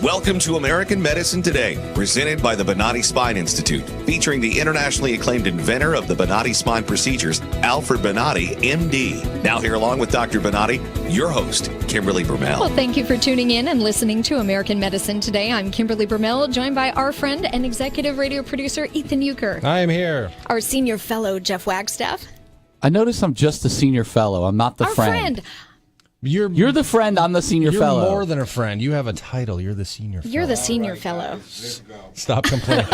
Welcome to American Medicine Today, presented by the Bonati Spine Institute, featuring the internationally acclaimed inventor of the Bonati spine procedures, Alfred Bonati, MD. Now here along with Dr. Bonati, your host, Kimberly Bermel. Well, thank you for tuning in and listening to American Medicine Today. I'm Kimberly Bermel, joined by our friend and executive radio producer, Ethan Euchre. I am here. Our senior fellow, Jeff Wagstaff. I notice I'm just the senior fellow. I'm not the Our friend. You're the friend. I'm the senior fellow. You're more than a friend. You have a title. You're the senior fellow. You're the senior fellow. Stop complaining.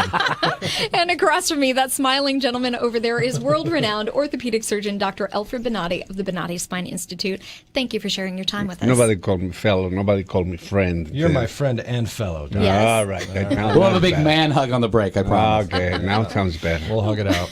And across from me, that smiling gentleman over there is world-renowned orthopedic surgeon, Dr. Alfred Bonati of the Bonati Spine Institute. Thank you for sharing your time with us. Nobody called me fellow. Nobody called me friend. You're my friend and fellow. Doc. Yes. All right. We'll have a big man hug on the break, I promise. Okay, now it sounds better. We'll hug it out.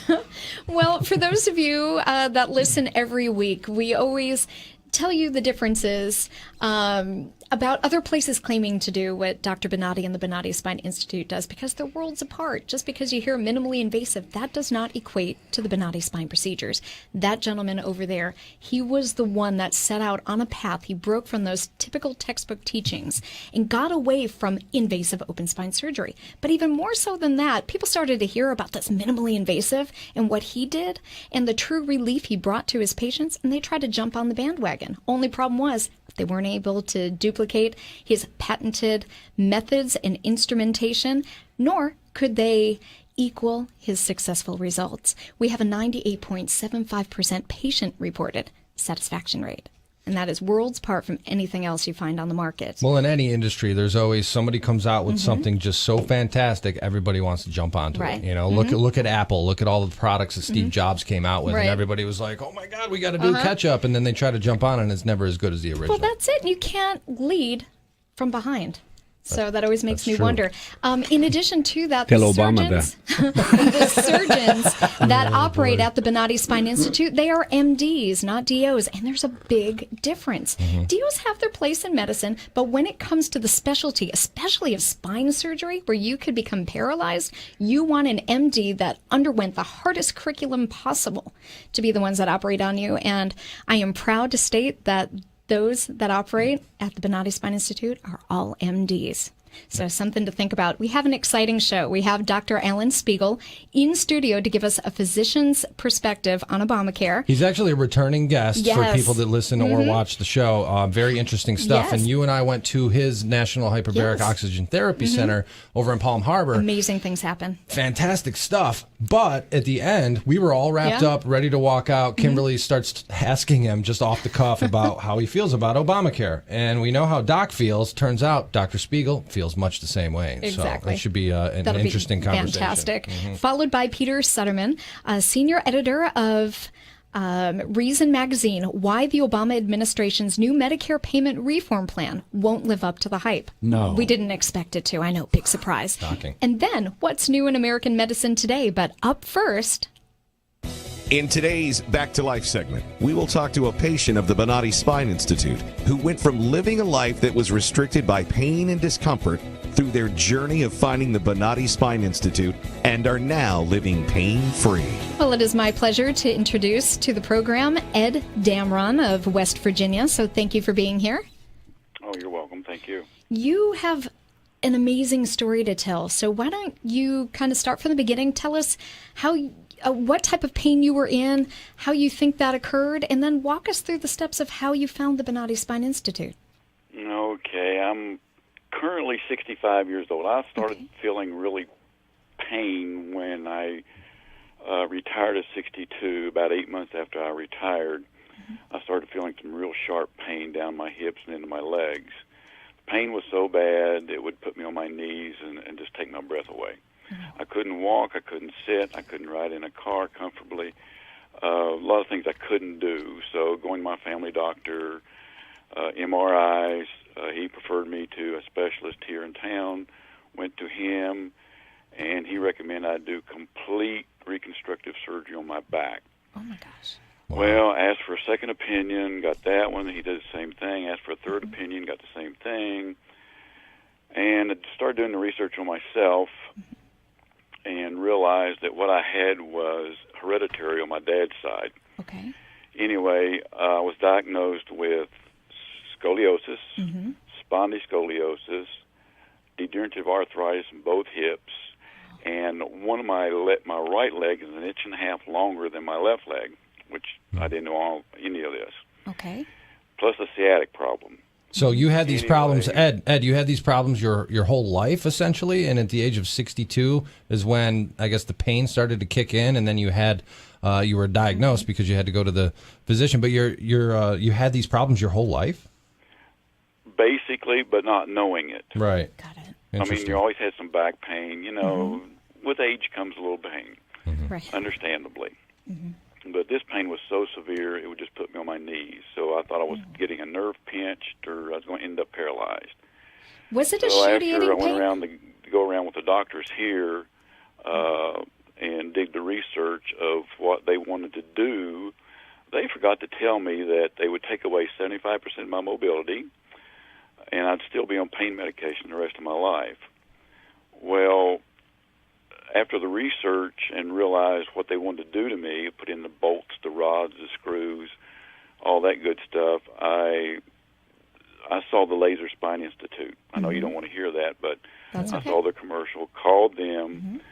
Well, for those of you that listen every week, we always tell you the differences about other places claiming to do what Dr. Bonati and the Bonati Spine Institute does, because they're worlds apart. Just because you hear minimally invasive, that does not equate to the Bonati spine procedures. That gentleman over there, he was the one that set out on a path. He broke from those typical textbook teachings and got away from invasive open spine surgery. But even more so than that, people started to hear about this minimally invasive and what he did and the true relief he brought to his patients, and they tried to jump on the bandwagon. Only problem was, they weren't able to duplicate his patented methods and instrumentation, nor could they equal his successful results. We have a 98.75% patient-reported satisfaction rate, and that is worlds apart from anything else you find on the market. Well, in any industry, there's always somebody comes out with something just so fantastic, everybody wants to jump onto Right. it. You know, look at Apple, look at all the products that Steve Jobs came out with, Right. and everybody was like, "Oh my God, we got to do ketchup," and then they try to jump on, it, and it's never as good as the original. Well, that's it. You can't lead from behind. So that always makes me true. wonder. In addition to that, Tell the Obama surgeons, the surgeons that operate at the Bonati Spine Institute, they are MDs, not DOs, and there's a big difference. DOs have their place in medicine, but when it comes to the specialty, especially of spine surgery, where you could become paralyzed, you want an MD that underwent the hardest curriculum possible to be the ones that operate on you. And I am proud to state that those that operate at the Bonati Spine Institute are all MDs. So something to think about. We have an exciting show. We have Dr. Alan Spiegel in studio to give us a physician's perspective on Obamacare. He's actually a returning guest for Yes. people that listen or watch the show. Very interesting stuff. Yes. And you and I went to his National Hyperbaric Yes. Oxygen Therapy Center over in Palm Harbor. Amazing things happen. Fantastic stuff. But at the end, we were all wrapped Yeah. up, ready to walk out. Kimberly starts asking him just off the cuff about how he feels about Obamacare. And we know how Doc feels. Turns out Dr. Spiegel feels much the same way. Exactly. So it should be an That'll interesting be conversation. fantastic. Followed by Peter Sutterman, a senior editor of Reason Magazine, why the Obama administration's new Medicare payment reform plan won't live up to the hype. No. We didn't expect it to. I know, big surprise. Shocking. And then, what's new in American medicine today? But up first, In today's Back to Life segment, we will talk to a patient of the Bonati Spine Institute who went from living a life that was restricted by pain and discomfort through their journey of finding the Bonati Spine Institute and are now living pain-free. well, it is my pleasure to introduce to the program Ed Damron of West Virginia. So thank you for being here. Oh, you're welcome. Thank you. You have an amazing story to tell. So why don't you kind of start from the beginning? Tell us how, what type of pain you were in, how you think that occurred, and then walk us through the steps of how you found the Bonati Spine Institute. Okay, I'm currently 65 years old. I started feeling really pain when I retired at 62. About 8 months after I retired, I started feeling some real sharp pain down my hips and into my legs. The pain was so bad it would put me on my knees and just take my breath away. I couldn't walk, I couldn't sit, I couldn't ride in a car comfortably. A lot of things I couldn't do. So going to my family doctor, MRIs, he preferred me to a specialist here in town, went to him, and he recommended I do complete reconstructive surgery on my back. Oh, my gosh. Well, asked for a second opinion, got that one. He did the same thing. Asked for a third opinion, got the same thing. And I started doing the research on myself and realized that what I had was hereditary on my dad's side. Okay. Anyway, I was diagnosed with scoliosis, spondyscoliosis, degenerative arthritis in both hips, and one of my right leg is an inch and a half longer than my left leg, which I didn't know any of this. Okay. Plus a sciatic problem. So you had these problems, Ed. You had these problems your whole life essentially, and at the age of 62 is when I guess the pain started to kick in, and then you were diagnosed because you had to go to the physician. But you had these problems your whole life, basically, but not knowing it. right? Got it. I mean, you always had some back pain. With age comes a little pain, Right. understandably. But this pain was so severe, it would just put me on my knees. So I thought I was getting a nerve pinched, or I was going to end up paralyzed. Was it a So after shooting I went pain? around to go around with the doctors here and did the research of what they wanted to do, they forgot to tell me that they would take away 75% of my mobility, and I'd still be on pain medication the rest of my life. Well, after the research and realized what they wanted to do to me, put in the bolts, the rods, the screws, all that good stuff, I saw the Laser Spine Institute. I know you don't want to hear that, but That's I okay. saw the commercial, called them,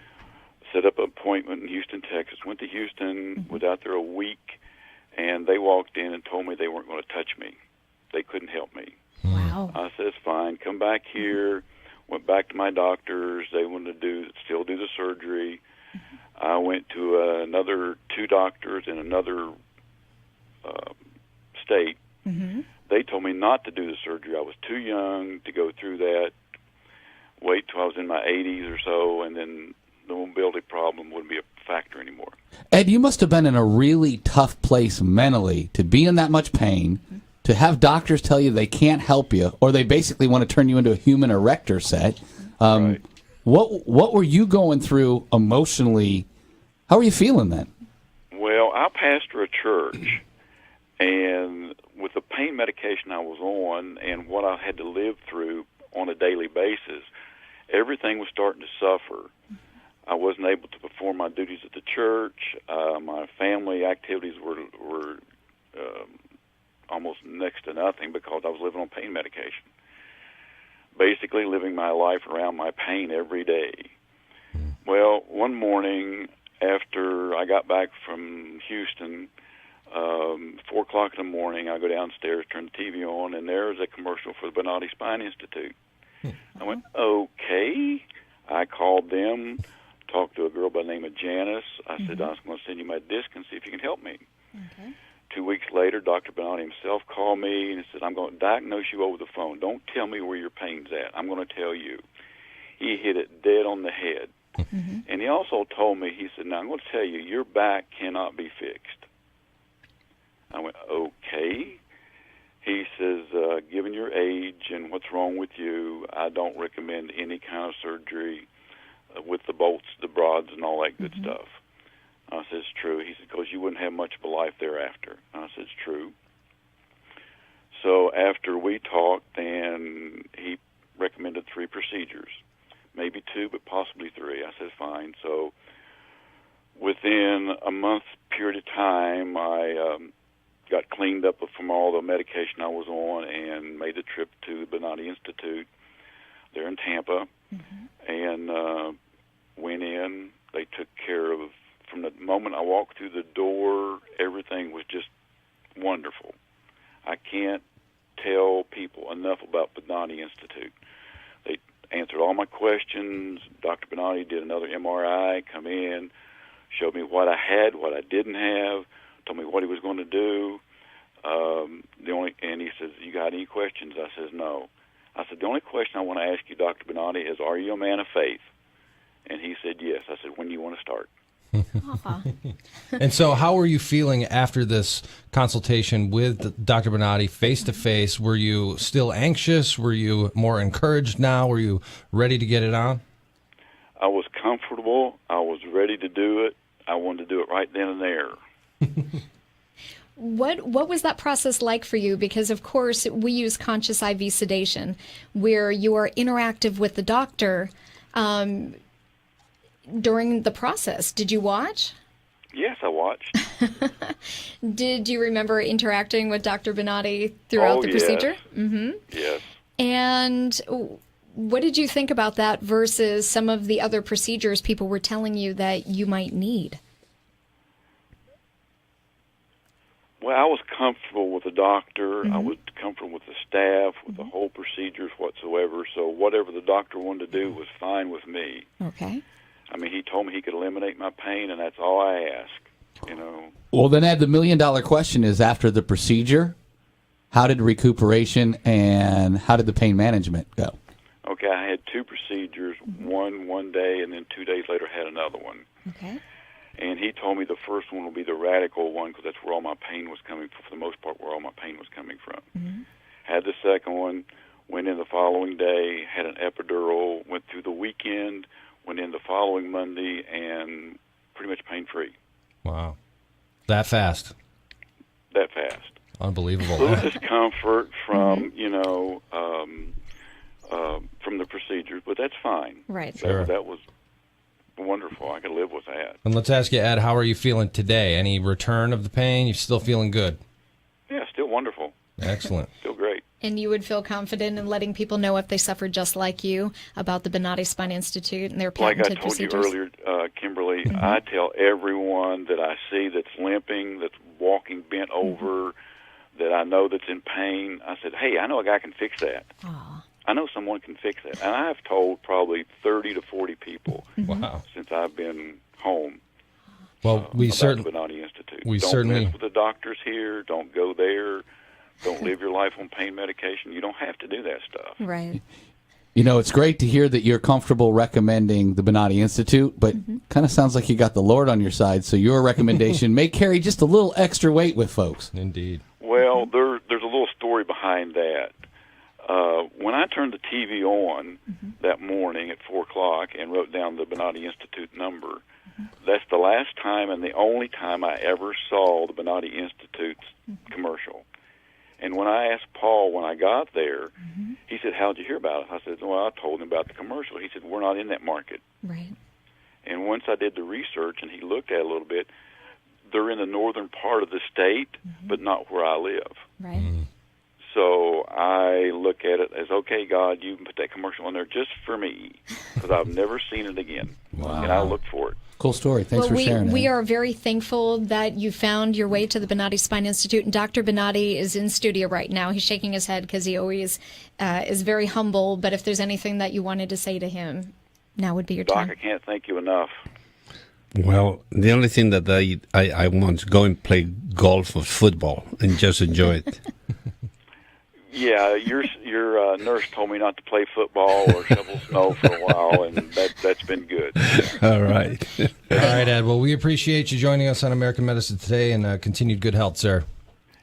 set up an appointment in Houston, Texas, went to Houston, was out there a week, and they walked in and told me they weren't going to touch me. They couldn't help me. Wow. I said, fine, come back here. Went back to my doctors. They wanted to still do the surgery. I went to another 2 doctors in another state. They told me not to do the surgery. I was too young to go through that. Wait till I was in my 80s or so, and then the mobility problem wouldn't be a factor anymore. Ed, you must have been in a really tough place mentally to be in that much pain, to have doctors tell you they can't help you, or they basically want to turn you into a human erector set. Right. What were you going through emotionally? How were you feeling then? Well, I pastor a church, and with the pain medication I was on and what I had to live through on a daily basis, everything was starting to suffer. I wasn't able to perform my duties at the church. My family activities were almost next to nothing because I was living on pain medication. Basically living my life around my pain every day. Well, one morning after I got back from Houston, 4 o'clock in the morning, I go downstairs, turn the TV on, and there's a commercial for the Bonati Spine Institute. I went, okay. I called them, talked to a girl by the name of Janice. I said, I was going to send you my disc and see if you can help me. Okay. 2 weeks later, Dr. Bonati himself called me and said, I'm going to diagnose you over the phone. Don't tell me where your pain's at. I'm going to tell you. He hit it dead on the head. And he also told me, he said, now I'm going to tell you, your back cannot be fixed. I went, okay. He says, given your age and what's wrong with you, I don't recommend any kind of surgery with the bolts, the rods, and all that good stuff. I said, it's true. He said, because you wouldn't have much of a life thereafter. I said, it's true. So after we talked, then he recommended 3 procedures, maybe 2, but possibly 3. I said, fine. So within a month period of time, I got cleaned up from all the medication I was on and made the trip to the Bonati Institute there in Tampa, and went in. They took care of, from the moment I walked through the door, everything was just wonderful. I can't tell people enough about Bonati Institute. They answered all my questions. Dr. Bonati did another MRI, come in, showed me what I had, what I didn't have, told me what he was going to do. And he says, you got any questions? I says, no. I said, the only question I want to ask you, Dr. Bonati, is are you a man of faith? And he said, yes. I said, when do you want to start? And so how were you feeling after this consultation with Dr. Bonati face-to-face? Were you still anxious? Were you more encouraged now? Were you ready to get it on? I was comfortable. I was ready to do it. I wanted to do it right then and there. What was that process like for you? Because, of course, we use conscious IV sedation, where you are interactive with the doctor during the process. Did you watch? Yes, I watched. Did you remember interacting with Dr. Bonati throughout the procedure? Yes. And What did you think about that versus some of the other procedures people were telling you that you might need? Well, I was comfortable with the doctor. I was comfortable with the staff, with the whole procedures whatsoever. So whatever the doctor wanted to do was fine with me. Okay. I mean, he told me he could eliminate my pain, and that's all I asked, Well, then, Ed, the million-dollar question is, after the procedure, how did recuperation and how did the pain management go? Okay, I had 2 procedures, one day, and then 2 days later had another one. Okay. And he told me the first one will be the radical one because that's where all my pain was coming from, for the most part, where all my pain was coming from. Had the second one, went in the following day, had an epidural, went through the weekend, went in the following Monday, and pretty much pain-free. Wow. That fast. That fast. Unbelievable. A little discomfort from, from the procedures, but that's fine. Right. Sure. That was wonderful. I could live with that. And let's ask you, Ed, how are you feeling today? Any return of the pain? You still feeling good? Yeah, still wonderful. Excellent. Still great. And you would feel confident in letting people know if they suffered just like you about the Bonati Spine Institute and their patented Like I told procedures? you earlier, Kimberly, I tell everyone that I see that's limping, that's walking bent over, that I know that's in pain, I said, hey, I know a guy can fix that. Aw. I know someone can fix that. And I've told probably 30 to 40 people Wow. since I've been home. Well, we about certainly the Bonati Institute. we Don't certainly- mess with the doctors here. Don't go there. Don't live your life on pain medication. You don't have to do that stuff. Right. It's great to hear that you're comfortable recommending the Bonati Institute, but kind of sounds like you got the Lord on your side, so your recommendation may carry just a little extra weight with folks. Indeed. Well, there's a little story behind that. When I turned the TV on that morning at 4 o'clock and wrote down the Bonati Institute number, that's the last time and the only time I ever saw the Bonati Institute's commercial. And when I asked Paul when I got there, he said, how'd you hear about it? I said, well, I told him about the commercial. He said, we're not in that market. Right. And once I did the research and he looked at it a little bit, they're in the northern part of the state, but not where I live. Right. So I look at it as, okay, God, you can put that commercial in there just for me because I've never seen it again. Wow. And I look for it. Cool story. Thanks for sharing. We Ed. are very thankful that you found your way to the Bonati Spine Institute. And Dr. Bonati is in studio right now. He's shaking his head because he always is very humble. But if there's anything that you wanted to say to him, now would be your Doc, time. I can't thank you enough. Well, the only thing that I want to go and play golf or football and just enjoy it. Yeah, your nurse told me not to play football or shovel snow for a while, and that's been good. All right. All right, Ed. Well, we appreciate you joining us on American Medicine Today, and continued good health, sir.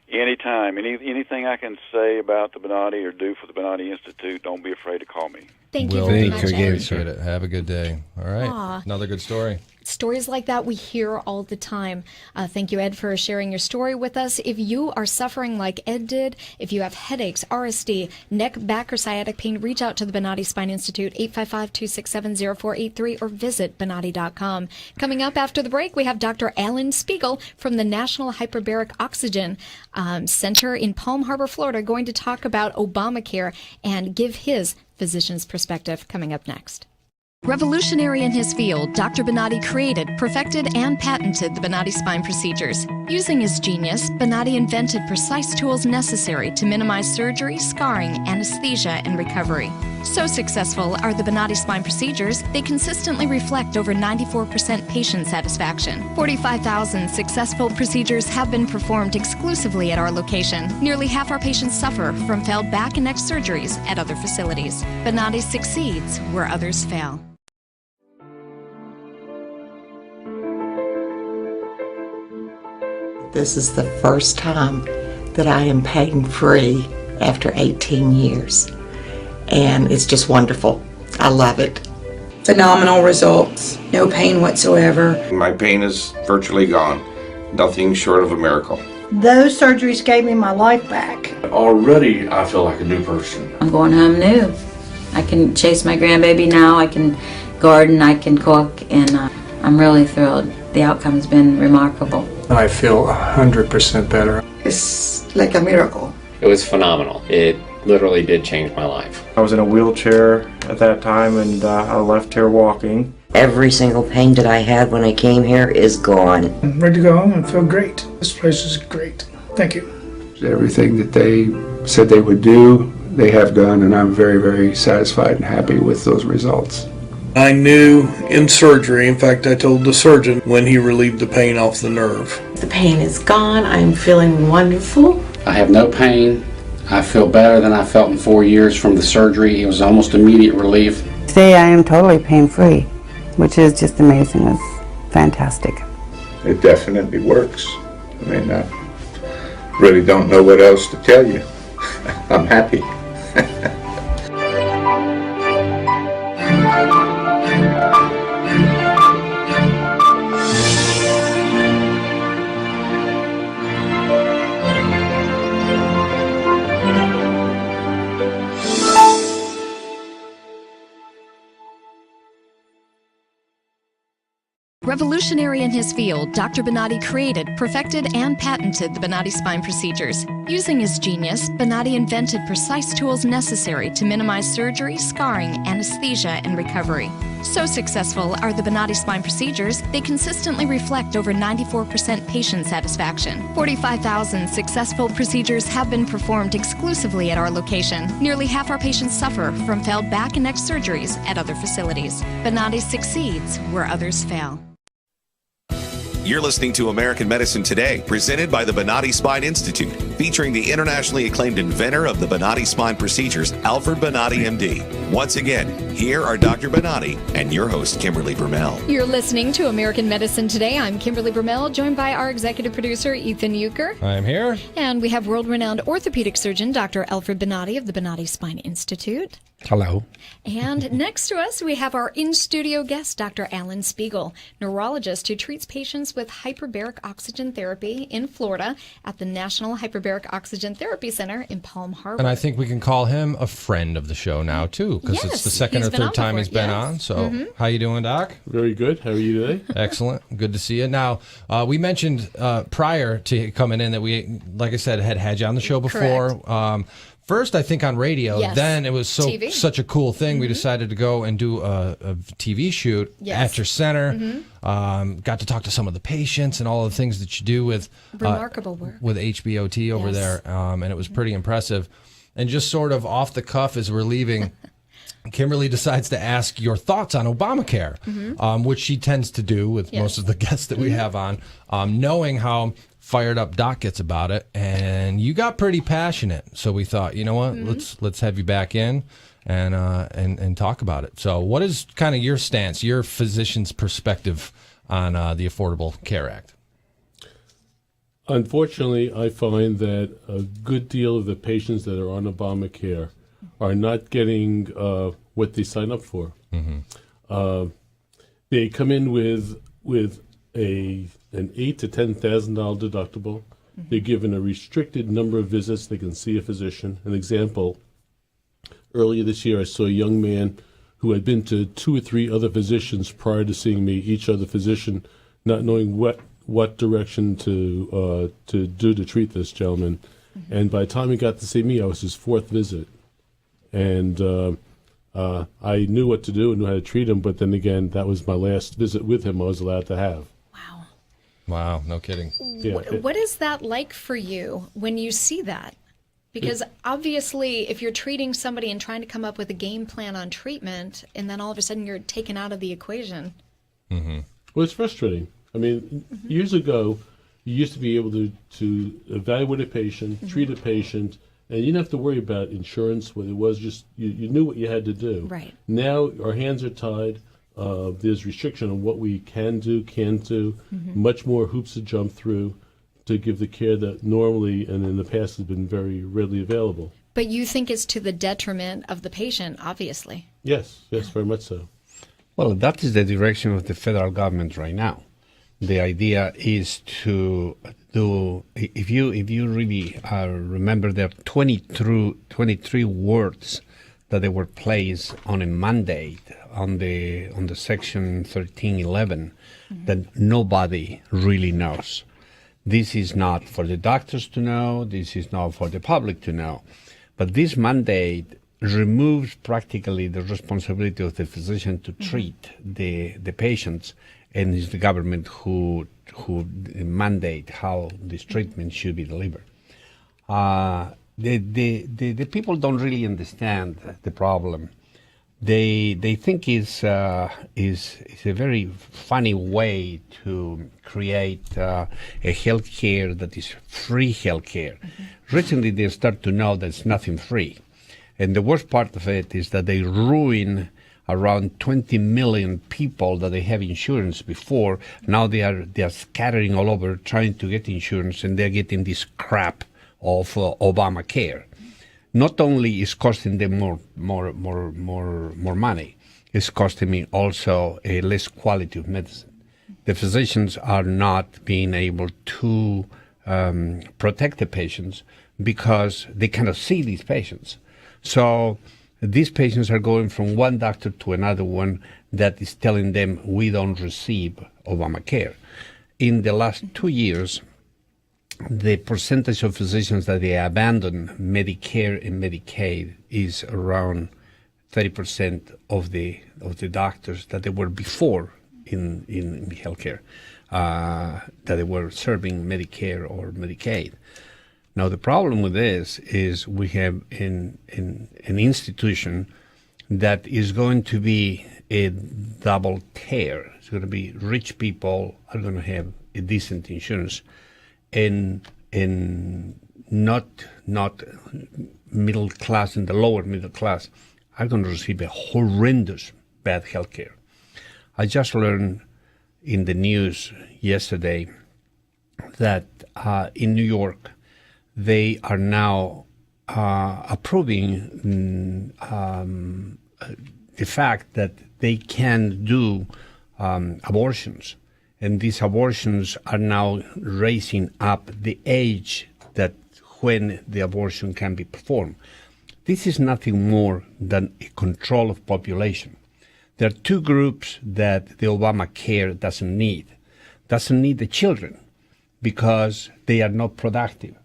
Anytime. Anything I can say about the Bonati or do for the Bonati Institute, don't be afraid to call me. Thank you Will very Thank much, you Ed. again. Appreciate it. Have a good day. All right. Aw. Another good story. Stories like that we hear all the time. Thank you, Ed, for sharing your story with us. If you are suffering like Ed did, if you have headaches, RSD, neck, back, or sciatic pain, reach out to the Bonati Spine Institute, 855-267-0483, or visit Bonati.com. Coming up after the break, we have Dr. Alan Spiegel from the National Hyperbaric Oxygen Center in Palm Harbor, Florida, going to talk about Obamacare and give his physician's perspective. Coming up next. Revolutionary in his field, Dr. Bonati created, perfected, and patented the Bonati spine procedures. Using his genius, Bonati invented precise tools necessary to minimize surgery, scarring, anesthesia, and recovery. So successful are the Bonati spine procedures, they consistently reflect over 94% patient satisfaction. 45,000 successful procedures have been performed exclusively at our location. Nearly half our patients suffer from failed back and neck surgeries at other facilities. Bonati succeeds where others fail. This is the first time that I am pain-free after 18 years. And it's just wonderful. I love it. Phenomenal results. No pain whatsoever. My pain is virtually gone. Nothing short of a miracle. Those surgeries gave me my life back. Already I feel like a new person. I'm going home new. I can chase my grandbaby now. I can garden, I can cook, and I'm really thrilled. The outcome's been remarkable. I feel 100% better. It's like a miracle. It was phenomenal. It literally did change my life. I was in a wheelchair at that time, and I left here walking. Every single pain that I had when I came here is gone. I'm ready to go home and feel great. This place is great. Thank you. Everything that they said they would do, they have done, and I'm very, very satisfied and happy with those results. I knew in surgery, in fact I told the surgeon when he relieved the pain off the nerve. The pain is gone. I'm feeling wonderful. I have no pain. I feel better than I felt in 4 years from the surgery. It was almost immediate relief. Today I am totally pain-free, which is just amazing. It's fantastic. It definitely works. I mean, I really don't know what else to tell you. I'm happy. Revolutionary in his field, Dr. Bonati created, perfected, and patented the Bonati spine procedures. Using his genius, Bonati invented precise tools necessary to minimize surgery, scarring, anesthesia, and recovery. So successful are the Bonati spine procedures, they consistently reflect over 94% patient satisfaction. 45,000 successful procedures have been performed exclusively at our location. Nearly half our patients suffer from failed back and neck surgeries at other facilities. Bonati succeeds where others fail. You're listening to American Medicine Today, presented by the Bonati Spine Institute, featuring the internationally acclaimed inventor of the Bonati spine procedures, Alfred Bonati, MD. Once again, here are Dr. Bonati and your host, Kimberly Brumell. You're listening to American Medicine Today. I'm Kimberly Brumell, joined by our executive producer, Ethan Euchre. I'm here. And we have world-renowned orthopedic surgeon, Dr. Alfred Bonati of the Bonati Spine Institute. Hello. And next to us, we have our in-studio guest, Dr. Alan Spiegel, neurologist who treats patients with hyperbaric oxygen therapy in Florida at the National Hyperbaric Oxygen Therapy Center in Palm Harbor. And I think we can call him a friend of the show now, too, because it's the second or third time he's been on. So how you doing, Doc? Very good. How are you today? Excellent. Good to see you. Now, we mentioned prior to coming in that we, like I said, had you on the show before. First, I think on radio. Yes. Then it was such a cool thing. We decided to go and do a TV shoot at your center. Got to talk to some of the patients and all the things that you do with remarkable work with HBOT over there, and it was pretty impressive. And just sort of off the cuff as we're leaving, Kimberly decides to ask your thoughts on Obamacare, which she tends to do with most of the guests that we have on, knowing how fired up Doc gets about it, and you got pretty passionate. So we thought, you know what, let's have you back in and talk about it. So what is kind of your stance, your physician's perspective on the Affordable Care Act? Unfortunately, I find that a good deal of the patients that are on Obamacare are not getting what they sign up for. They come in with an $8,000 to $10,000 deductible. They're given a restricted number of visits. They can see a physician. An example, earlier this year I saw a young man who had been to 2 or 3 other physicians prior to seeing me, each other physician, not knowing what direction to do to treat this gentleman. And by the time he got to see me, I was his 4th visit. And I knew what to do and knew how to treat him, but then again, that was my last visit with him I was allowed to have. Wow, no kidding. What is that like for you when you see that? Because obviously, if you're treating somebody and trying to come up with a game plan on treatment, and then all of a sudden you're taken out of the equation. Well, it's frustrating. I mean, years ago, you used to be able to evaluate a patient, treat a patient, and you didn't have to worry about insurance. What it was just, you knew what you had to do. Right. Now, our hands are tied. There's restriction on what we can do, can't do, much more hoops to jump through to give the care that normally and in the past has been very readily available. But you think it's to the detriment of the patient, obviously. Yes, very much so. Well, that is the direction of the federal government right now. The idea is to do, if you really remember, there are 23 words that they were placed on a mandate on the section 1311 that nobody really knows. This is not for the doctors to know. This is not for the public to know. But this mandate removes practically the responsibility of the physician to treat the patients, and it's the government who mandate how this treatment should be delivered. The people don't really understand the problem. They think it's a very funny way to create a healthcare that is free healthcare. Recently, they start to know that it's nothing free, and the worst part of it is that they ruin around 20 million people that they have insurance before. Now they are scattering all over trying to get insurance, and they're getting this crap of Obamacare. Not only is costing them more money, it's costing me also a less quality of medicine. The physicians are not being able to protect the patients because they cannot see these patients. So these patients are going from one doctor to another one that is telling them we don't receive Obamacare. In the last 2 years, the percentage of physicians that they abandon Medicare and Medicaid is around 30% of the doctors that they were before in healthcare, that they were serving Medicare or Medicaid. Now the problem with this is we have an institution that is going to be a double tear. It's going to be rich people are going to have a decent insurance, and not middle class and the lower middle class are going to receive a horrendous bad health care. I just learned in the news yesterday that in New York they are now approving the fact that they can do abortions. And these abortions are now raising up the age that when the abortion can be performed. This is nothing more than a control of population. There are two groups that the Obamacare doesn't need. Doesn't need the children because they are not productive,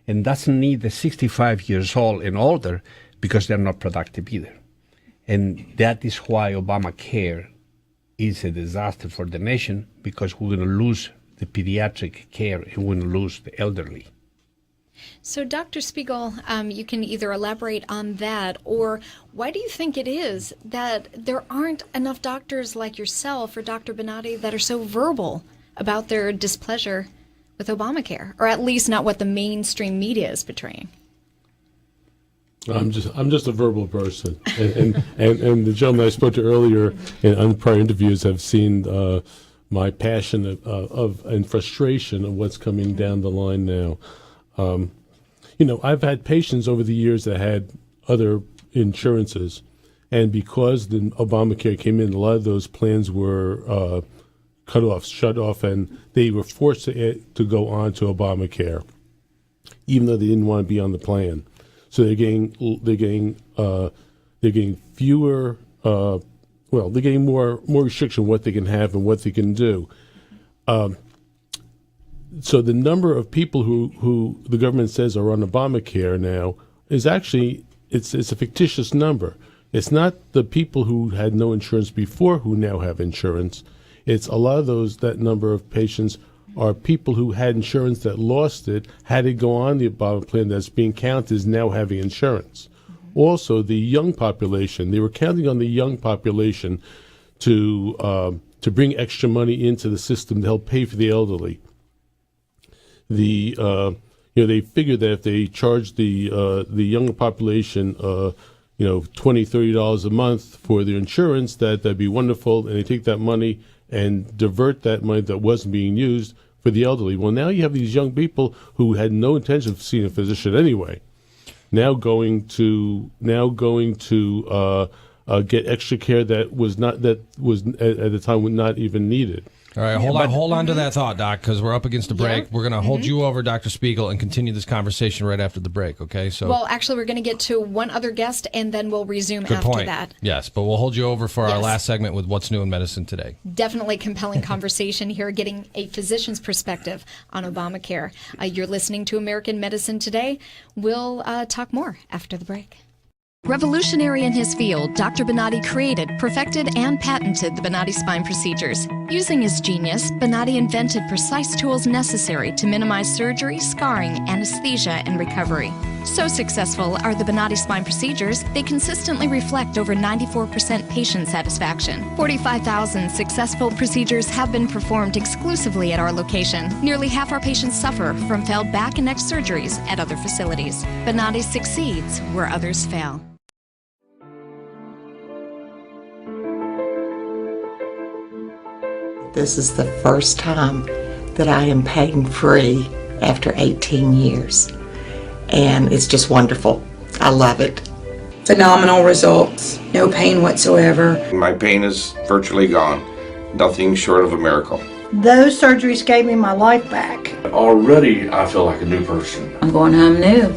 and doesn't need the 65 years old and older because they're not productive either. And that is why Obamacare is a disaster for the nation, because we're going to lose the pediatric care and we're going to lose the elderly. So, Dr. Spiegel, you can either elaborate on that, or why do you think it is that there aren't enough doctors like yourself or Dr. Bonati that are so verbal about their displeasure with Obamacare, or at least not what the mainstream media is portraying? I'm just a verbal person, and the gentleman I spoke to earlier on prior interviews have seen my passion of and frustration of what's coming down the line now. I've had patients over the years that had other insurances, and because the Obamacare came in, a lot of those plans were shut off, and they were forced to go on to Obamacare, even though they didn't want to be on the plan. So they're getting fewer. They're getting more restriction on what they can have and what they can do. So the number of people who the government says are on Obamacare now is actually it's a fictitious number. It's not the people who had no insurance before who now have insurance. It's a lot of that number of patients are people who had insurance that lost it, had to go on the Obama plan that's being counted as now having insurance. Also, the young population, they were counting on the young population to bring extra money into the system to help pay for the elderly. They figured that if they charged the younger population, $20-30 a month for their insurance, that'd be wonderful, and they take that money and divert that money that wasn't being used for the elderly. Well, now you have these young people who had no intention of seeing a physician anyway, now going to get extra care that was at the time not even needed. All right, hold on to that thought, Doc, because we're up against a break. Yeah. We're going to hold you over, Dr. Spiegel, and continue this conversation right after the break, okay? So, Well, actually, we're going to get to one other guest, and then we'll resume good after point. that. Yes, but we'll hold you over for our Yes. last segment with What's New in Medicine Today. Definitely compelling conversation here, getting a physician's perspective on Obamacare. You're listening to American Medicine Today. We'll talk more after the break. Revolutionary in his field, Dr. Bonati created, perfected, and patented the Bonati spine procedures. Using his genius, Bonati invented precise tools necessary to minimize surgery, scarring, anesthesia, and recovery. So successful are the Bonati spine procedures, they consistently reflect over 94% patient satisfaction. 45,000 successful procedures have been performed exclusively at our location. Nearly half our patients suffer from failed back and neck surgeries at other facilities. Bonati succeeds where others fail. This is the first time that I am pain-free after 18 years. And it's just wonderful. I love it. Phenomenal results. No pain whatsoever. My pain is virtually gone. Nothing short of a miracle. Those surgeries gave me my life back. Already, I feel like a new person. I'm going home new.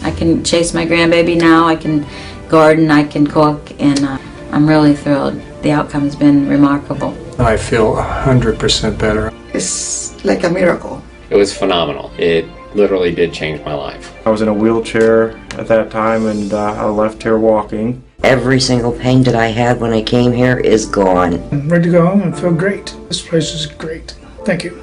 I can chase my grandbaby now. I can garden. I can cook. And I'm really thrilled. The outcome's been remarkable. I feel 100% better. It's like a miracle. It was phenomenal. It literally did change my life. I was in a wheelchair at that time, and I left here walking. Every single pain that I had when I came here is gone. I'm ready to go home and feel great. This place is great. Thank you.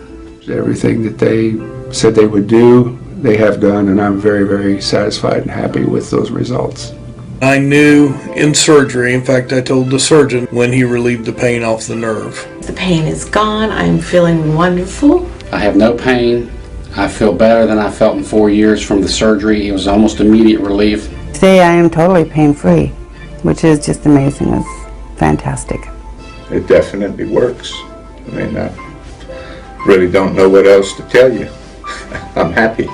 Everything that they said they would do, they have done, and I'm very, very satisfied and happy with those results. I knew in surgery, in fact, I told the surgeon when he relieved the pain off the nerve. The pain is gone. I'm feeling wonderful. I have no pain. I feel better than I felt in 4 years from the surgery. It was almost immediate relief. Today I am totally pain-free, which is just amazing. It's fantastic. It definitely works. I mean, I really don't know what else to tell you. I'm happy.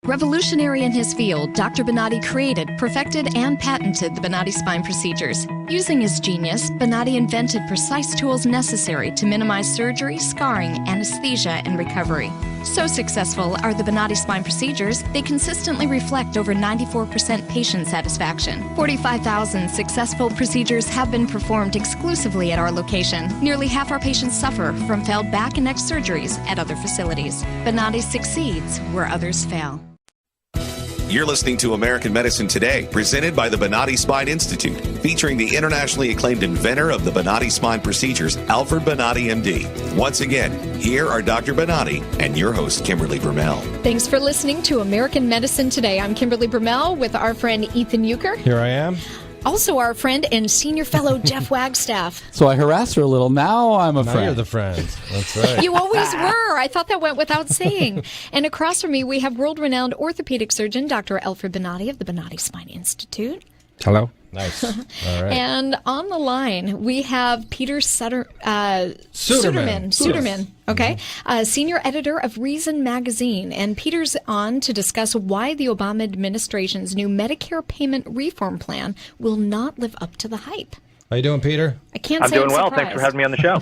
Revolutionary in his field, Dr. Bonati created, perfected, and patented the Bonati spine procedures. Using his genius, Bonati invented precise tools necessary to minimize surgery, scarring, anesthesia, and recovery. So successful are the Bonati spine procedures, they consistently reflect over 94% patient satisfaction. 45,000 successful procedures have been performed exclusively at our location. Nearly half our patients suffer from failed back and neck surgeries at other facilities. Bonati succeeds where others fail. You're listening to American Medicine Today, presented by the Bonati Spine Institute, featuring the internationally acclaimed inventor of the Bonati spine procedures, Alfred Bonati, MD. Once again, here are Dr. Bonati and your host, Kimberly Brumell. Thanks for listening to American Medicine Today. I'm Kimberly Brumell with our friend Ethan Euchre. Here I am. Also our friend and senior fellow Jeff Wagstaff. So I harassed her a little. Now I'm a Now friend. you're the friend. That's right. You always were. I thought that went without saying. And across from me, we have world-renowned orthopedic surgeon, Dr. Alfred Bonati of the Bonati Spine Institute. Hello. Nice. All right. And on the line, we have Peter Suderman. Okay. Senior editor of Reason Magazine. And Peter's on to discuss why the Obama administration's new Medicare payment reform plan will not live up to the hype. How you doing, Peter? I can't I'm say doing I'm well. surprised. Thanks for having me on the show.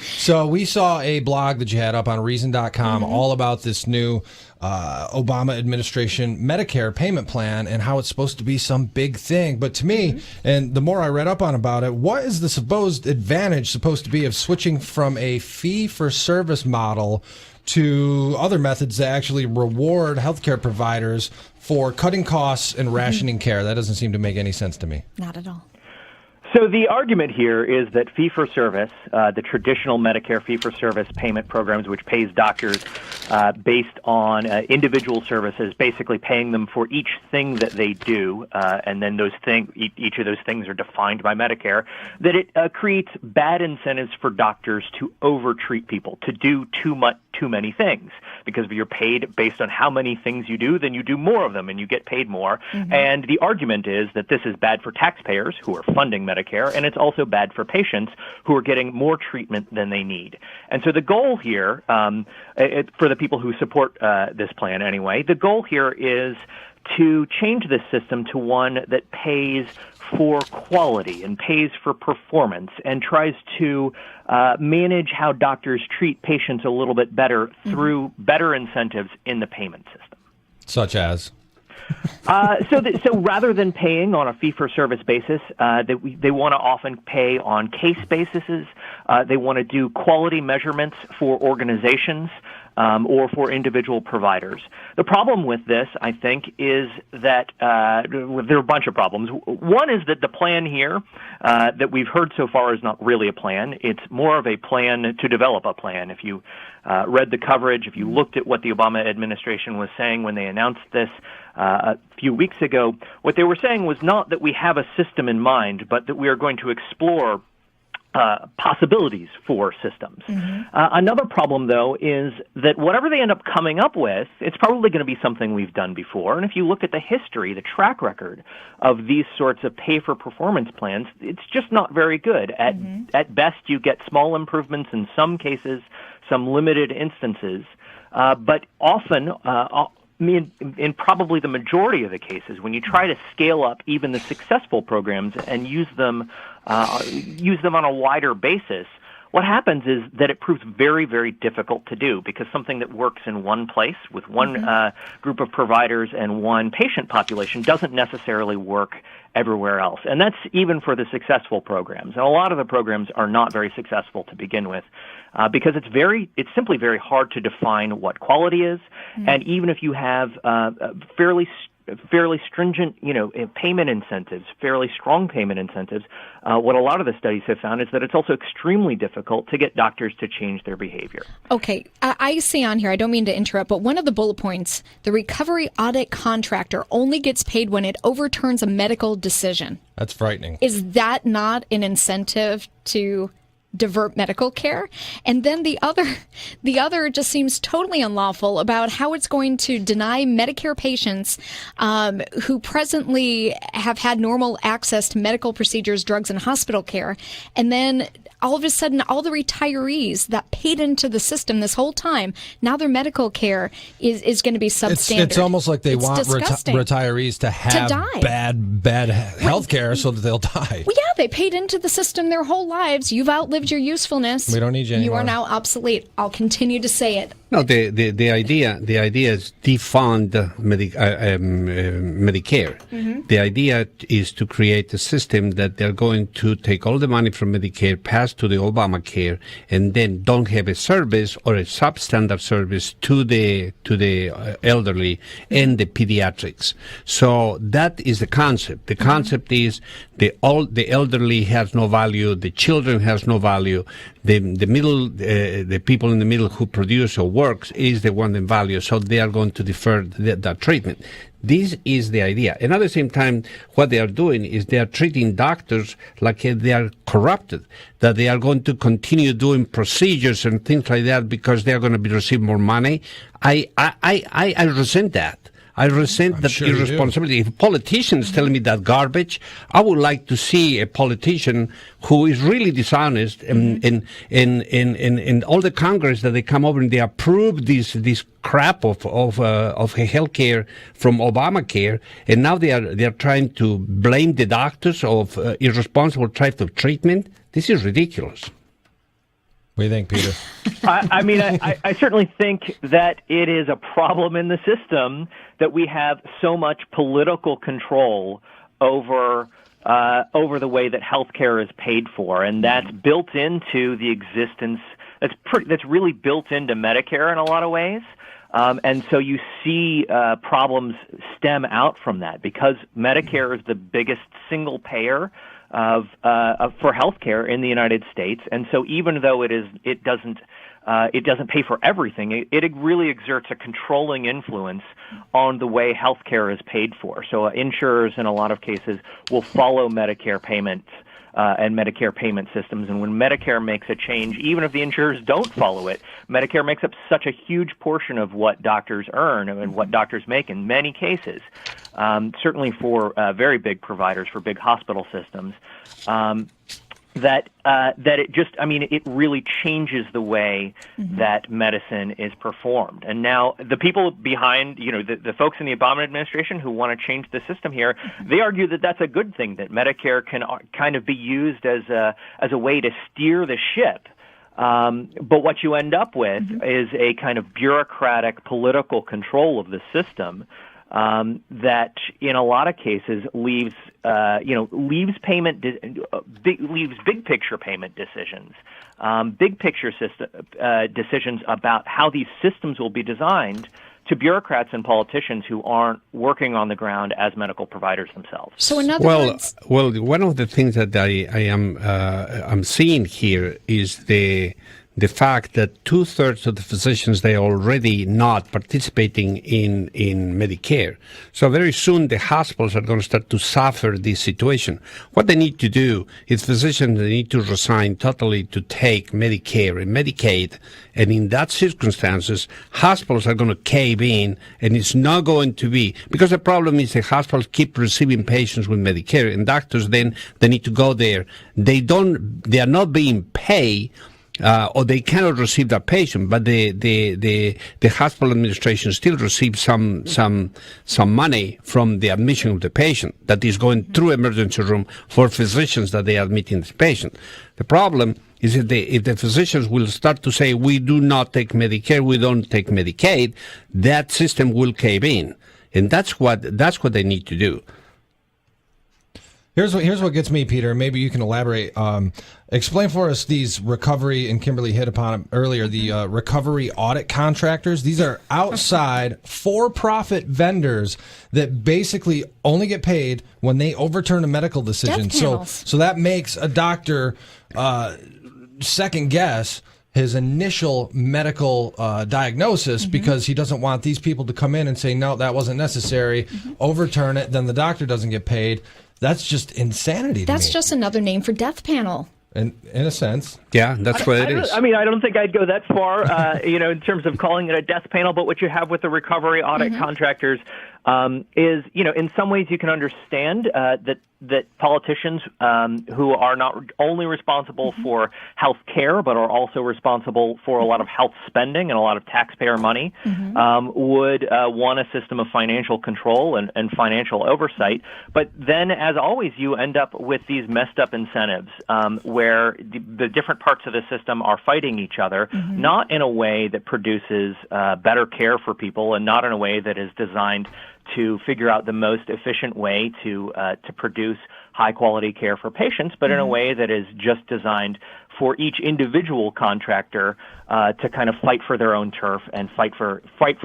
So we saw a blog that you had up on Reason.com all about this new Obama administration Medicare payment plan and how it's supposed to be some big thing. But to me, and the more I read up on about it, what is the supposed advantage supposed to be of switching from a fee-for-service model to other methods that actually reward healthcare providers for cutting costs and rationing care? That doesn't seem to make any sense to me. Not at all. So the argument here is that fee-for-service, the traditional Medicare fee-for-service payment programs, which pays doctors based on individual services, basically paying them for each thing that they do, and then each of those things are defined by Medicare, that it creates bad incentives for doctors to overtreat people, to do too many things. Because if you're paid based on how many things you do, then you do more of them and you get paid more. Mm-hmm. And the argument is that this is bad for taxpayers who are funding Medicare, and it's also bad for patients who are getting more treatment than they need. And so the goal here, for the people who support this plan anyway, the goal here is to change this system to one that pays for quality and pays for performance and tries to manage how doctors treat patients a little bit better through better incentives in the payment system. Such as? So rather than paying on a fee-for-service basis, they want to often pay on case bases. They want to do quality measurements for organizations or for individual providers. The problem with this, I think, is that there are a bunch of problems. One is that the plan here that we've heard so far is not really a plan. It's more of a plan to develop a plan. If you read the coverage, if you looked at what the Obama administration was saying when they announced this a few weeks ago, what they were saying was not that we have a system in mind, but that we are going to explore possibilities for systems. Mm-hmm. Another problem, though, is that whatever they end up coming up with, it's probably going to be something we've done before. And if you look at the history, the track record of these sorts of pay-for-performance plans, it's just not very good. At best, you get small improvements in some cases, some limited instances, but often in probably the majority of the cases, when you try to scale up even the successful programs and use them on a wider basis, what happens is that it proves very, very difficult to do because something that works in one place with one group of providers and one patient population doesn't necessarily work everywhere else. And that's even for the successful programs. And a lot of the programs are not very successful to begin with because it's simply very hard to define what quality is. And even if you have fairly stringent, payment incentives, fairly strong payment incentives, what a lot of the studies have found is that it's also extremely difficult to get doctors to change their behavior. Okay, I see on here, I don't mean to interrupt, but one of the bullet points, the recovery audit contractor only gets paid when it overturns a medical decision. That's frightening. Is that not an incentive to divert medical care? And then the other just seems totally unlawful about how it's going to deny Medicare patients who presently have had normal access to medical procedures, drugs, and hospital care. And then all of a sudden, all the retirees that paid into the system this whole time, now their medical care is going to be substandard. It's almost like they want retirees to have bad health care so that they'll die. Well, yeah, they paid into the system their whole lives. You've outlived your usefulness. We don't need you anymore. You are now obsolete. I'll continue to say it. No, the idea is defund Medicare. Mm-hmm. The idea is to create a system that they're going to take all the money from Medicare, pass to the Obamacare, and then don't have a service or a substandard service to the elderly and the pediatrics. So that is the concept. The concept is the elderly has no value, the children has no value, the people in the middle who produce or works is the one in value, so they are going to defer that treatment. This is the idea. And at the same time, what they are doing is they are treating doctors like they are corrupted, that they are going to continue doing procedures and things like that because they are going to receive more money. I resent that. I resent that irresponsibility. If politicians tell me that garbage, I would like to see a politician who is really dishonest in all the Congress that they come over and they approve this crap of health care from Obamacare, and now they are trying to blame the doctors of irresponsible type of treatment. This is ridiculous. What do you think, Peter? I certainly think that it is a problem in the system that we have so much political control over the way that healthcare is paid for, and that's built into the existence. That's really built into Medicare in a lot of ways. And so you see problems stem out from that because Medicare is the biggest single payer for healthcare in the United States, and so even though it doesn't it doesn't pay for everything. It really exerts a controlling influence on the way healthcare is paid for. So insurers, in a lot of cases, will follow Medicare payments and Medicare payment systems. And when Medicare makes a change, even if the insurers don't follow it, Medicare makes up such a huge portion of what doctors earn and what doctors make in many cases, certainly for very big providers, for big hospital systems, that it just, it really changes the way that medicine is performed. And now the people behind, the folks in the Obama administration who want to change the system here, they argue that that's a good thing, that Medicare can kind of be used as a way to steer the ship. But what you end up with is a kind of bureaucratic political control of the system that, in a lot of cases, leaves big picture payment decisions, big picture decisions about how these systems will be designed to bureaucrats and politicians who aren't working on the ground as medical providers themselves. So, in other words, one of the things that I am I'm seeing here is the fact that 2/3 of the physicians, they are already not participating in Medicare. So very soon the hospitals are going to start to suffer this situation. What they need to do is physicians, they need to resign totally to take Medicare and Medicaid. And in that circumstances, hospitals are going to cave in, and it's not going to be, because the problem is the hospitals keep receiving patients with Medicare, and doctors then, they need to go there. They are not being paid, or they cannot receive that patient, but the hospital administration still receives some money from the admission of the patient that is going through emergency room for physicians that they are admitting this patient. The problem is that if the physicians will start to say, we do not take Medicare, we don't take Medicaid, that system will cave in. And that's what they need to do. Here's what gets me, Peter. Maybe you can elaborate. Explain for us these recovery, and Kimberly hit upon it earlier, the recovery audit contractors. These are outside for-profit vendors that basically only get paid when they overturn a medical decision. So that makes a doctor second guess his initial medical diagnosis because he doesn't want these people to come in and say, no, that wasn't necessary, overturn it, then the doctor doesn't get paid. That's just insanity to me. That's just another name for death panel. In a sense. Yeah, that's what it is. I don't think I'd go that far, in terms of calling it a death panel, but what you have with the recovery audit contractors is, in some ways you can understand that politicians who are not only responsible for health care, but are also responsible for a lot of health spending and a lot of taxpayer money, would want a system of financial control and financial oversight. But then, as always, you end up with these messed up incentives where the different parts of the system are fighting each other, not in a way that produces better care for people, and not in a way that is designed to figure out the most efficient way to produce high-quality care for patients, but in a way that is just designed for each individual contractor to kind of fight for their own turf and fight for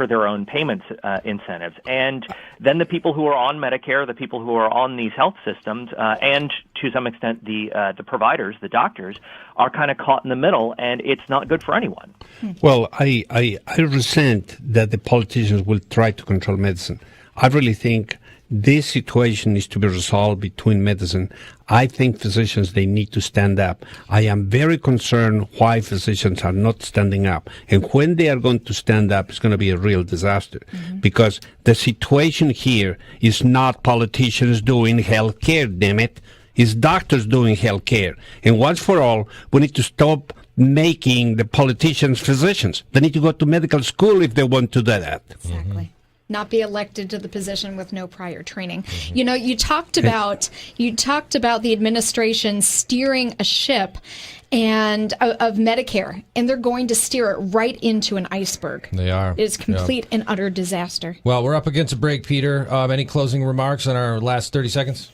their own payments incentives. And then the people who are on Medicare, the people who are on these health systems, and to some extent the providers, the doctors, are kind of caught in the middle, and it's not good for anyone. Well, I resent that the politicians will try to control medicine. I really think this situation needs to be resolved between medicine. I think physicians, they need to stand up. I am very concerned why physicians are not standing up. And when they are going to stand up, it's going to be a real disaster. Because the situation here is not politicians doing health care, damn it. It's doctors doing health care. And once for all, we need to stop making the politicians physicians. They need to go to medical school if they want to do that. Exactly. Not be elected to the position with no prior training. You talked about the administration steering a ship and of Medicare, and they're going to steer it right into an iceberg. They are. It is complete and utter disaster. Well, we're up against a break, Peter. Any closing remarks in our last 30 seconds?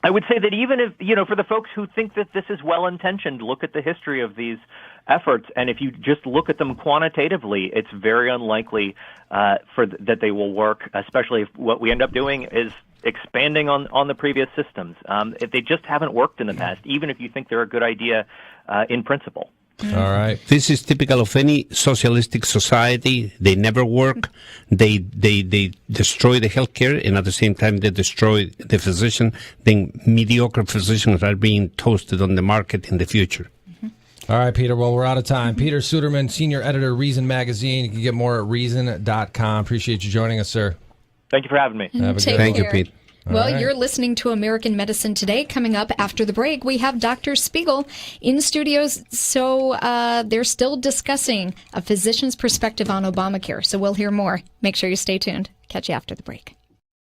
I would say that even if, for the folks who think that this is well-intentioned, look at the history of these efforts, and if you just look at them quantitatively, it's very unlikely that they will work, especially if what we end up doing is expanding on the previous systems. If they just haven't worked in the past, even if you think they're a good idea in principle. All right. This is typical of any socialistic society. They never work. They destroy the healthcare, and at the same time they destroy the physician. Then mediocre physicians are being toasted on the market in the future. All right, Peter. Well, we're out of time. Peter Suderman, senior editor, Reason Magazine. You can get more at reason.com. Appreciate you joining us, sir. Thank you for having me. Have a Take good Thank care. you, Pete. Well, All right. you're listening to American Medicine Today. Coming up after the break, we have Dr. Spiegel in studios. So they're still discussing a physician's perspective on Obamacare. So we'll hear more. Make sure you stay tuned. Catch you after the break.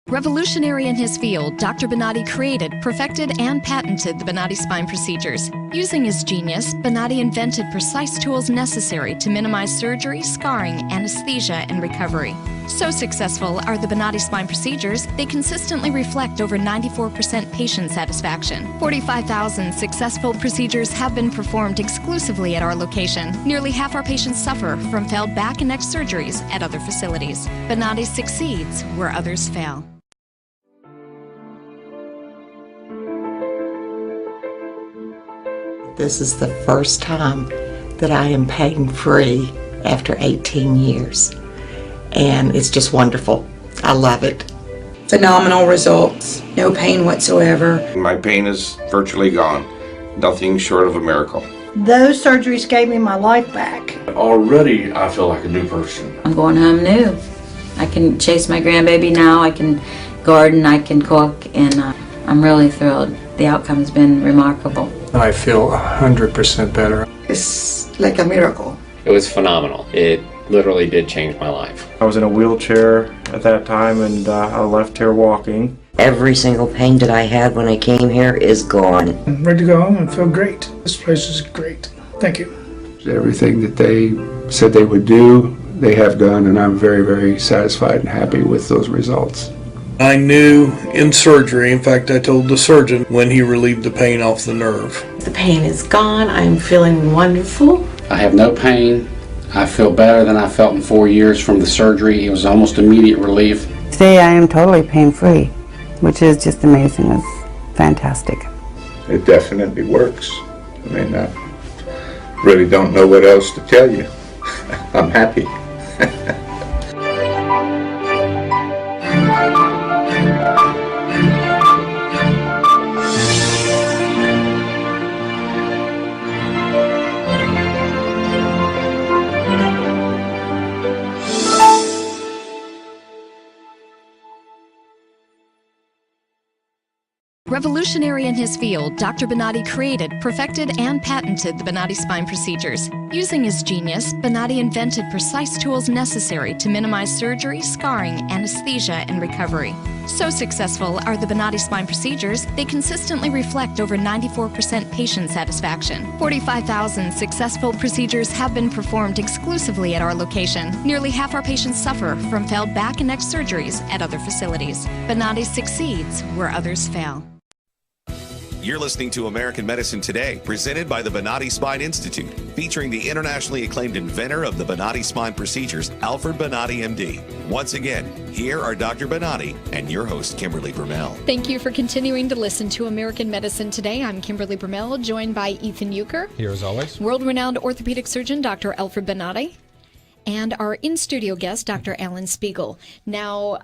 Revolutionary in his field, Dr. Bonatti created, perfected, and patented the Bonatti spine procedures. Using his genius, Bonatti invented precise tools necessary to minimize surgery, scarring, anesthesia, and recovery. So successful are the Bonatti spine procedures, they consistently reflect over 94% patient satisfaction. 45,000 successful procedures have been performed exclusively at our location. Nearly half our patients suffer from failed back and neck surgeries at other facilities. Bonatti succeeds where others fail. This is the first time that I am pain-free after 18 years. And it's just wonderful. I love it. Phenomenal results. No pain whatsoever. My pain is virtually gone. Nothing short of a miracle. Those surgeries gave me my life back. Already, I feel like a new person. I'm going home new. I can chase my grandbaby now. I can garden. I can cook. And I'm really thrilled. The outcome's been remarkable. I feel 100% better. It's like a miracle. It was phenomenal. It literally did change my life. I was in a wheelchair at that time, and I left here walking. Every single pain that I had when I came here is gone. I'm ready to go home and feel great. This place is great. Thank you. Everything that they said they would do, they have done, and I'm very, very satisfied and happy with those results. I knew in surgery, in fact, I told the surgeon when he relieved the pain off the nerve. The pain is gone. I'm feeling wonderful. I have no pain. I feel better than I felt in 4 years from the surgery. It was almost immediate relief. Today I am totally pain-free, which is just amazing. It's fantastic. It definitely works. I mean, I really don't know what else to tell you. I'm happy. Revolutionary in his field, Dr. Bonatti created, perfected, and patented the Bonatti spine procedures. Using his genius, Bonatti invented precise tools necessary to minimize surgery, scarring, anesthesia, and recovery. So successful are the Bonatti spine procedures, they consistently reflect over 94% patient satisfaction. 45,000 successful procedures have been performed exclusively at our location. Nearly half our patients suffer from failed back and neck surgeries at other facilities. Bonatti succeeds where others fail. You're listening to American Medicine Today, presented by the Bonatti Spine Institute, featuring the internationally acclaimed inventor of the Bonatti spine procedures, Alfred Bonatti, MD. Once again, here are Dr. Bonatti and your host, Kimberly Brumell. Thank you for continuing to listen to American Medicine Today. I'm Kimberly Brumell, joined by Ethan Euchre. Here as always. World-renowned orthopedic surgeon, Dr. Alfred Bonatti. And our in-studio guest, Dr. Alan Spiegel. Now,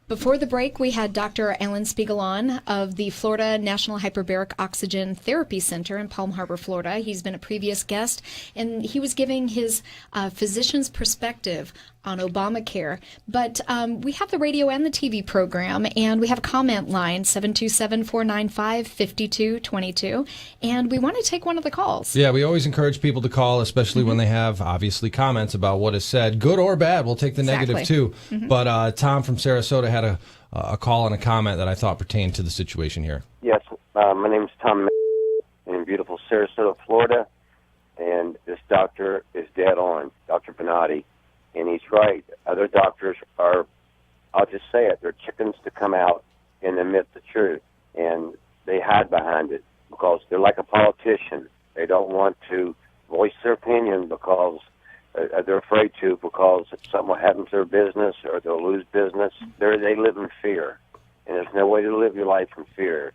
before the break, we had Dr. Alan Spiegel on of the Florida National Hyperbaric Oxygen Therapy Center in Palm Harbor, Florida. He's been a previous guest, and he was giving his physician's perspective on Obamacare. But we have the radio and the TV program, and we have a comment line, 727-495-5222, and we want to take one of the calls. Yeah, we always encourage people to call, especially when they have, obviously, comments about what is said, good or bad. We'll take the negative, too. But Tom from Sarasota had a call and a comment that I thought pertained to the situation here. Yes, my name is Tom in beautiful Sarasota, Florida, and this doctor is dead on, Dr. Bonatti, and he's right. Other doctors are, I'll just say it, they're chickens to come out and admit the truth, and they hide behind it because they're like a politician. They don't want to voice their opinion because they're afraid to, because something will happen to their business or they'll lose business. They live in fear, and there's no way to live your life in fear.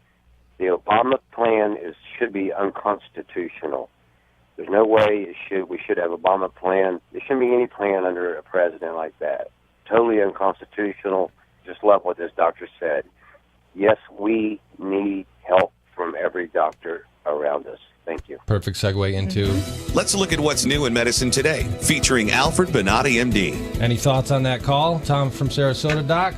The Obama plan should be unconstitutional. There's no way we should have Obama plan. There shouldn't be any plan under a president like that. Totally unconstitutional. Just love what this doctor said. Yes, we need help from every doctor around us. Thank you. Perfect segue into... Let's look at what's new in medicine today, featuring Alfred Bonati, MD. Any thoughts on that call? Tom from Sarasota, Doc?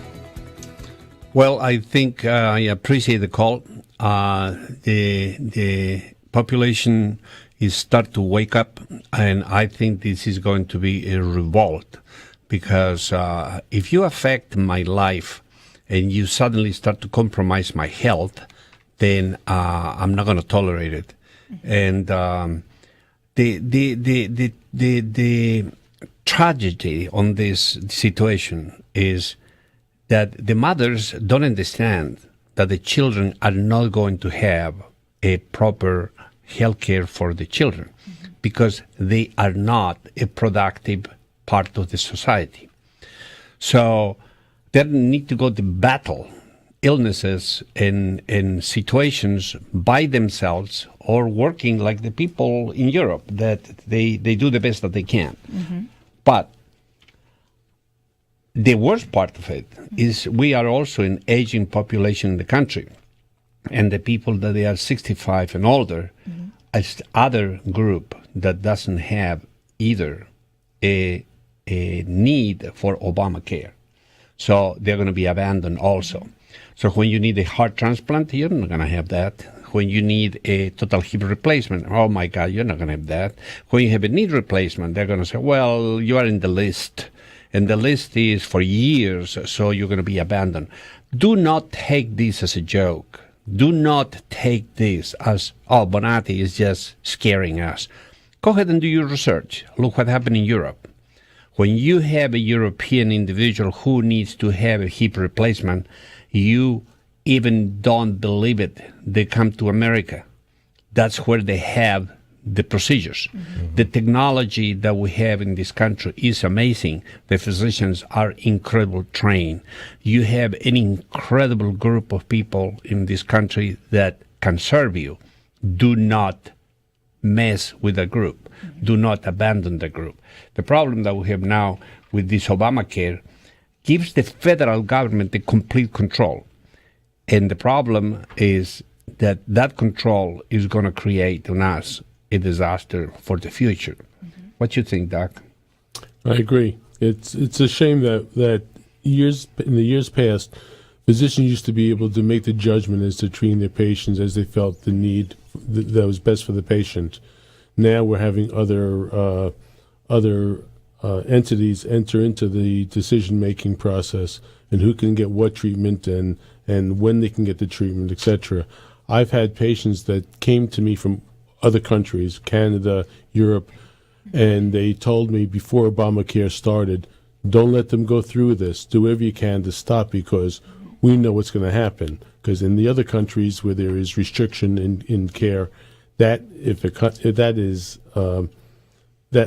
Well, I think I appreciate the call. The population is start to wake up, and I think this is going to be a revolt, because if you affect my life and you suddenly start to compromise my health, then I'm not going to tolerate it. And the tragedy on this situation is that the mothers don't understand that the children are not going to have a proper health care for the children because they are not a productive part of the society. So they need to go to battle illnesses in situations by themselves or working like the people in Europe that they do the best that they can. But the worst part of it is we are also an aging population in the country, and the people that they are 65 and older is other group that doesn't have either a need for Obamacare. So they're going to be abandoned also. So when you need a heart transplant, you're not going to have that. When you need a total hip replacement, oh my God, you're not going to have that. When you have a knee replacement, they're going to say, well, you are in the list. And the list is for years, so you're going to be abandoned. Do not take this as a joke. Do not take this as, oh, Bonati is just scaring us. Go ahead and do your research. Look what happened in Europe. When you have a European individual who needs to have a hip replacement, you even don't believe it. They come to America. That's where they have the procedures. The technology that we have in this country is amazing. The physicians are incredibly trained. You have an incredible group of people in this country that can serve you. Do not mess with the group. Do not abandon the group. The problem that we have now with this Obamacare gives the federal government the complete control. And the problem is that that control is going to create on us a disaster for the future. What do you think, Doc? I agree. It's a shame that in the years past, physicians used to be able to make the judgment as to treating their patients as they felt the need that was best for the patient. Now we're having other entities enter into the decision-making process and who can get what treatment and when they can get the treatment, etc. I've had patients that came to me from other countries, Canada, Europe, and they told me before Obamacare started, don't let them go through this. Do whatever you can to stop, because we know what's going to happen. Because in the other countries where there is restriction in care, that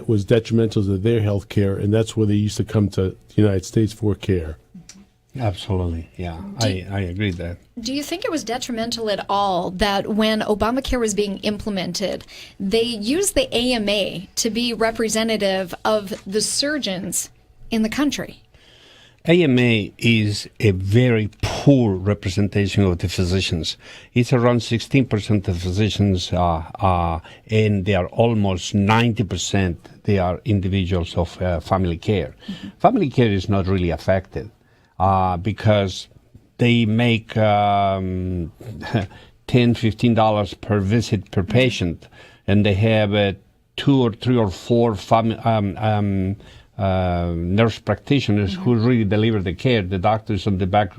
was detrimental to their health care, and that's where they used to come to the United States for care. Absolutely, yeah. I agree with that. Do you think it was detrimental at all that when Obamacare was being implemented, they used the AMA to be representative of the surgeons in the country? AMA is a very poor representation of the physicians. It's around 16% of physicians, and they are almost 90%. They are individuals of family care. Family care is not really affected because they make $10, $15 per visit per patient, and they have 2 or 3 or 4 nurse practitioners who really deliver the care. The doctors on the back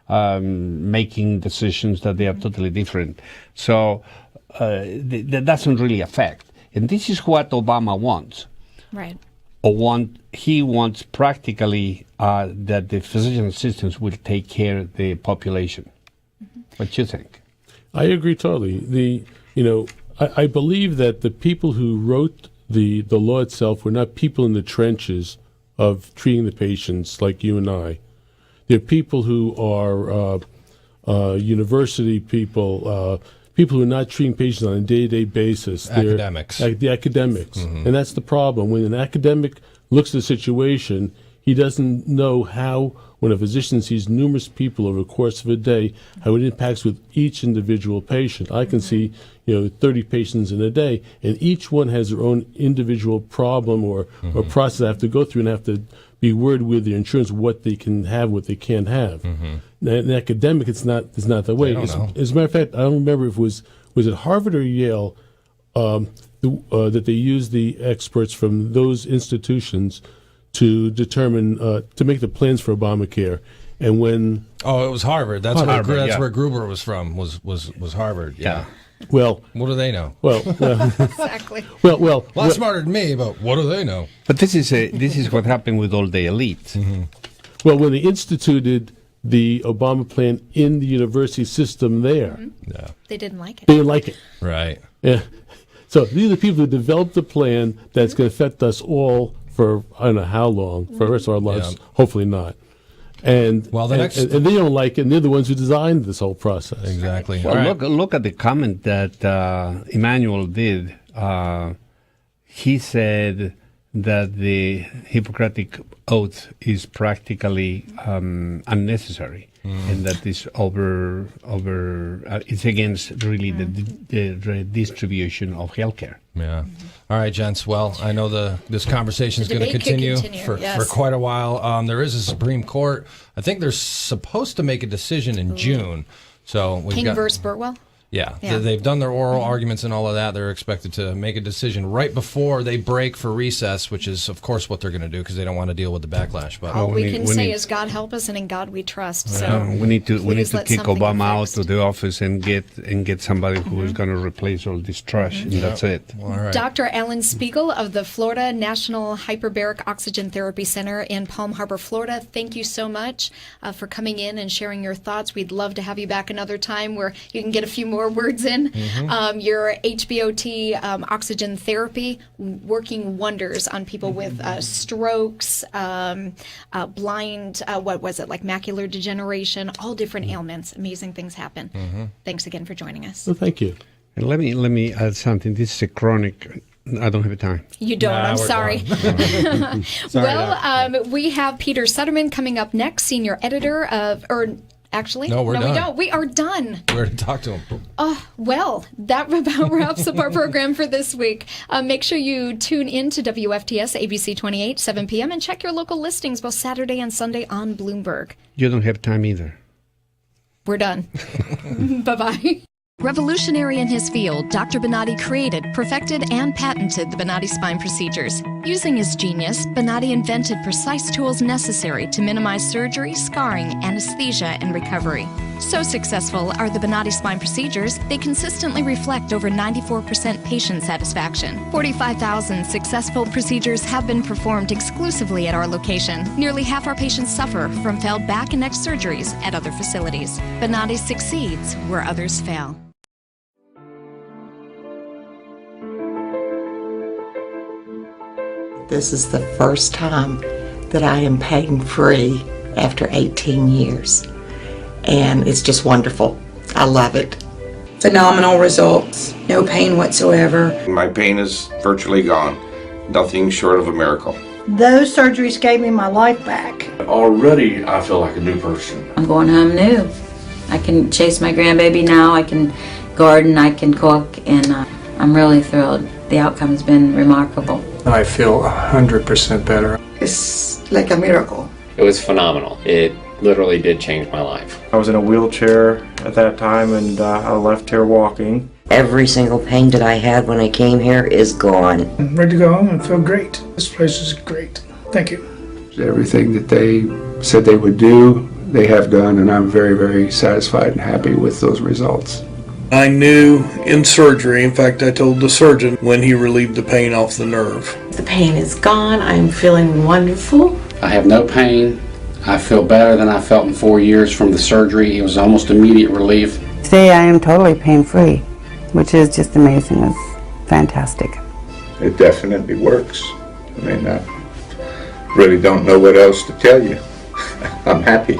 making decisions that they are totally different. So that doesn't really affect. And this is what Obama wants. Right. He wants practically that the physician assistants will take care of the population. What do you think? I agree totally. I believe that the people who wrote the law itself were not people in the trenches of treating the patients like you and I. They're people who are university people, people who are not treating patients on a day-to-day basis. They're Academics. The academics. And that's the problem. When an academic looks at the situation, he doesn't know how, when a physician sees numerous people over the course of a day, how it impacts with each individual patient. I can see, 30 patients in a day, and each one has their own individual problem or process I have to go through, and I have to be worried with the insurance what they can have, what they can't have. In academic, it's not that way. As a matter of fact, I don't remember if it was it Harvard or Yale that they used the experts from those institutions to determine to make the plans for Obamacare. And when it was Harvard. That's Harvard, that's where Gruber was from. Was Harvard? Yeah. Well, what do they know? Well, exactly. Well, a lot smarter than me, but what do they know? But this is what happened with all the elites. Well, when they instituted the Obama plan in the university system there, they didn't like it. They didn't like it. Right. Yeah. So these are the people who developed the plan that's going to affect us all for I don't know how long, for the rest of our lives. Yeah. Hopefully not. And the and they don't like it, and they're the ones who designed this whole process. Exactly. Well, look at the comment that Emmanuel did. He said that the Hippocratic Oath is practically unnecessary, and that is it's against really the distribution of healthcare. Yeah. All right, gents. Well, I know this conversation is going to continue for quite a while. There is a Supreme Court. I think they're supposed to make a decision in June. So we've King versus Burwell. Yeah, they've done their oral arguments and all of that. They're expected to make a decision right before they break for recess, which is, of course, what they're going to do because they don't want to deal with the backlash. But all we can say is God help us and in God we trust. So we need to kick Obama out of the office and get somebody who is going to replace all this trash, and that's it. All right. Dr. Alan Spiegel of the Florida National Hyperbaric Oxygen Therapy Center in Palm Harbor, Florida, thank you so much for coming in and sharing your thoughts. We'd love to have you back another time where you can get a few more words in. Your HBOT oxygen therapy working wonders on people with strokes, blind, what was it, like macular degeneration, all different ailments. Amazing things happen. Thanks again for joining us. Well, thank you. And let me add something. This is a chronic. I don't have time. You don't. I'm sorry. Sorry, we have Peter Sutterman coming up next, senior editor of, actually, no, we don't. We are done. We're to talk to him. Oh, well, that about wraps up our program for this week. Make sure you tune in to WFTS ABC 28, 7 p.m. and check your local listings both Saturday and Sunday on Bloomberg. You don't have time either. We're done. Bye-bye. Revolutionary in his field, Dr. Bonati created, perfected, and patented the Bonati spine procedures. Using his genius, Bonati invented precise tools necessary to minimize surgery, scarring, anesthesia, and recovery. So successful are the Bonati spine procedures, they consistently reflect over 94% patient satisfaction. 45,000 successful procedures have been performed exclusively at our location. Nearly half our patients suffer from failed back and neck surgeries at other facilities. Bonati succeeds where others fail. This is the first time that I am pain-free after 18 years. And it's just wonderful. I love it. Phenomenal results. No pain whatsoever. My pain is virtually gone. Nothing short of a miracle. Those surgeries gave me my life back. Already, I feel like a new person. I'm going home new. I can chase my grandbaby now. I can garden. I can cook. And I'm really thrilled. The outcome has been remarkable. I feel 100% better. It's like a miracle. It was phenomenal. It literally did change my life. I was in a wheelchair at that time, and I left here walking. Every single pain that I had when I came here is gone. I'm ready to go home and feel great. This place is great. Thank you. Everything that they said they would do, they have done, and I'm very, very satisfied and happy with those results. I knew in surgery, in fact, I told the surgeon when he relieved the pain off the nerve. The pain is gone. I'm feeling wonderful. I have no pain. I feel better than I felt in 4 years from the surgery. It was almost immediate relief. Today I am totally pain-free, which is just amazing. It's fantastic. It definitely works. I mean, I really don't know what else to tell you. I'm happy.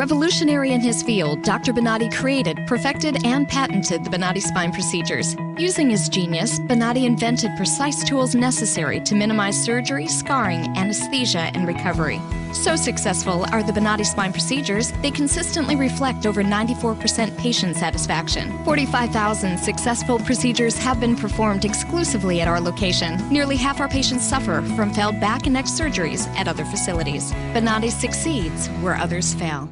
Revolutionary in his field, Dr. Bonati created, perfected, and patented the Bonati spine procedures. Using his genius, Bonati invented precise tools necessary to minimize surgery, scarring, anesthesia, and recovery. So successful are the Bonati spine procedures, they consistently reflect over 94% patient satisfaction. 45,000 successful procedures have been performed exclusively at our location. Nearly half our patients suffer from failed back and neck surgeries at other facilities. Bonati succeeds where others fail.